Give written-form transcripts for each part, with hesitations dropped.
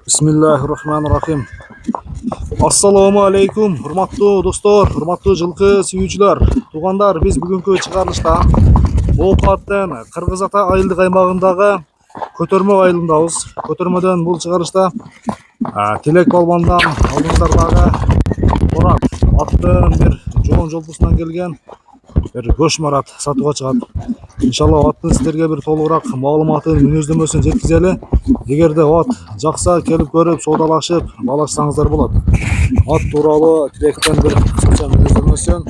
Bismillahirrahmanirrahim. Assalomu alaykum, hurmatli do'stlar, hurmatli жылқы сүйүүчүлөр. Тугандар, biz бүгүнкү чыгарылышта Болкаттын Кыргыз-Ата айылдык аймагындагы көтөрмө айылындабыз. Көтөрмөдөн бул чыгарылышта Тилек балбандан алдыңыздардагы Мурат аттын бир жоон жолдусунан келген bir көш марат сатууга чыгат. Иншалла аттын сиздерге бир толугураак маалыматын, мүнөздөмөсүн жеткизели. Эгерде ат жакса келип көрүп, соодалашып, баалашсаңыздар болот. Ат тууралуу Тилектен бир кыскача мүнөздөмөсүн,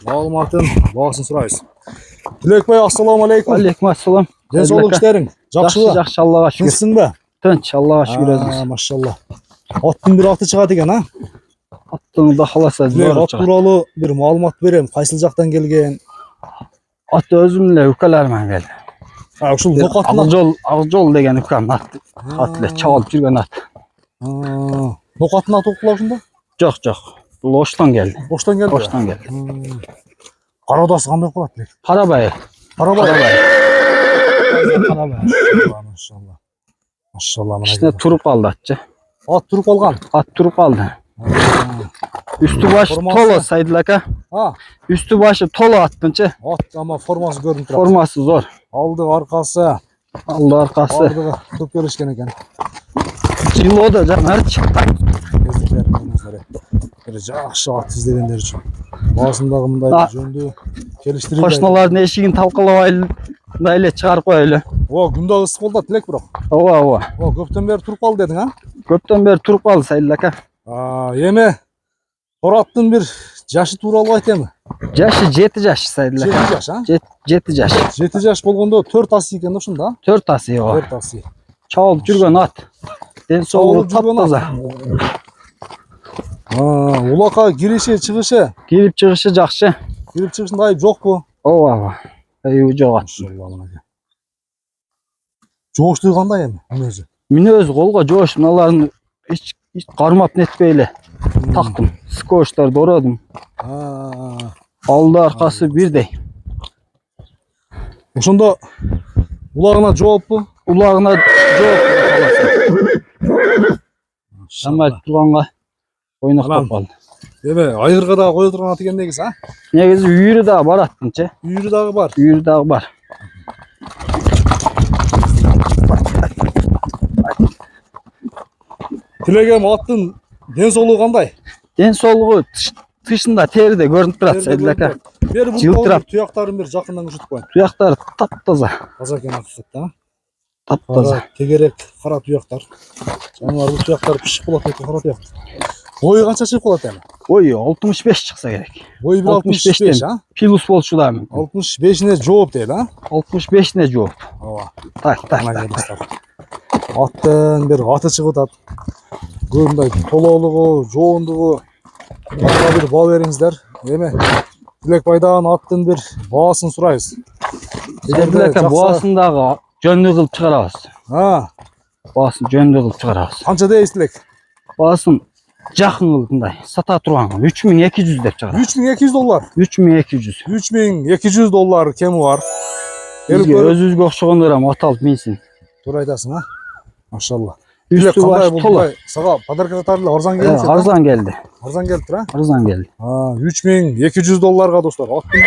маалыматын, баасын сурайбыз. Тилек бай, ассаламу алейкум. Алейкум ассалам. Ден соолук иштериң жакшыбы? Жакшы, Аллага шүгүр. Тынчсыңбы? Тынч, Аллага шүгүр өзүңүз. Машалла. Аттын бир аты чыгат экен, Аттың да халаса Тилек ат тууралуу бир маалымат берем. Кайсыл жактан келген? Ат өзүм эле укаларыман келди. Ушул Нокатын Ак жол деген укам ат эле чабылып жүргөн ат. Нокатын аты окула ушунда? Жок, бул Оштон келди. Оштон келди. Оштон келди. Карадасы кандай болот, Тилек? Карабай. Карабай. Машалла. Машалла. Иште туруп алды атчы. Ат туруп алган. Ат туруп алды. Үстү башы толо Сайдыл ака. Үстү башы толо аттынчы. Ат ама формасы көрүнүп турат. Формасы зор. Алды аркасы. Ардыгы Көп келишкен экен. Жилода жанарчы. Бир жакшы ат издегендер үчүн. Басындагы мындай жөндүү келиштирип. Кошуналардын эшигин талкалабай эле чыгарып коелу. Күндө ысык болду Тилек бирок. Ооба. Көптөн бери туруп калды дедің, Көптөн бери туруп калды Сайдыл ака. Эми Тораттын бир жашы тууралуу айтемби? Жашы 7 жаш Сайдыл ака. 7 жаш, 7 жаш. 7 жаш болгондо 4 асы экен да ушунда? 4 асы, ооба. 4 асы. Чабылып жүргөн ат. Ден соолугу таптаза. Улакка кириши, чыгышы? Кирип чыгышы жакшы. Кирип чыгышында айып жокпу? Ооба. Айыбы жок ат. Жооштугу кандай эми мүнөзү? Мүнөзү колго жоош, мыналарын эч кармап нетпей эле тактым. Скоштарды орадым. Алды аркасы бирдей. Ошондо улагына жооппу? Улагына жооп. Шамал турганга ойноктоп калды. Эми айырга дагы кое турган ат экен негизи, Негизи үйүрү дагы бар аттынчы. Үйүрү дагы бар. Үйүрү дагы бар. Тилегем аттын ден соолугу кандай? Ден соолугу тышында териде көрүнүп турат Сайдыл ака. Жылтырап. Туяктарын бир жакындан көрсөтүп коюн. Туяктары таптаза. Таза экен акыркытта. Таптаза. Тегерек кара туяктар. Жаныбар бул туяктар пишип болот экен, кара туяк. Бою канча чыгып калат эми? Бою 65 чыкса керек. Бою 65, Плюс болчу да мүмкүн. 65-ине жооп дейт, 65-ине жооп. Ооба. Так. Аттын бир аты чыгып атат. Мындай толоолугу, жоондугу ага бир баа бериңиздер. Эми Тилек байдан аттын бир баасын сурайбыз. Сайдыл ака баасын дагы жөндүү кылып чыгарабыз. Баасын жөндүү кылып чыгарабыз. Канча дейсиз Тилек? Баасын жакын кылып мындай сата турган 3200 деп чыгарабыз. $3200. 3200. $3200 кеми бар. Өзүбүзгө окшогондор ham ат алып минсин. Туура айтасың, Машалла. Үстү баш толо. Сага подарка катары арзан келди. Арзан келди. Арзан келип тура? Арзан келди. $3200 достор. Аттын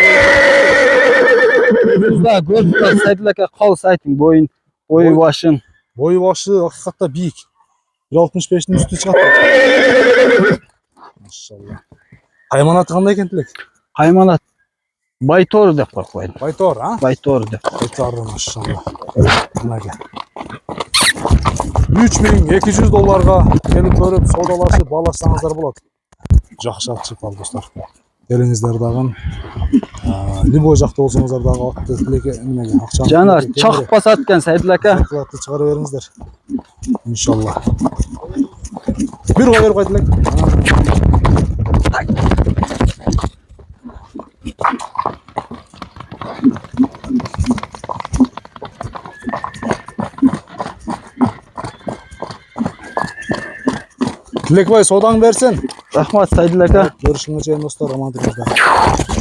да көрүп тур Сайдыл ака, калыс айтың бою башын. Бою башы акыйкатта бийик. 1.65-тин үстү чыгат. Машалла. Кайманаты кандай экен Тилек? Кайманат Байтор деп койгон. Байтор, Байтор деп. Байтор, машалла. Мынага. $3200 келип көрүп, соодалашып, баалашсаңыздар болот. Жакшы ат чыгып калды достор. Элиңиздер дагы любой жакта болсоңуздар дагы атты Тилекке эмнеге акчаны Жанар чакпас ат экен Сайдыл ака. Атты чыгара бериңиздер. Иншалла. Бир кой берип кой Тилек. Тилек бай, соодаң берсин. Рахмат Сайдыл ака. Görüşүңүзгө чейин достор, амандык болуңуздар.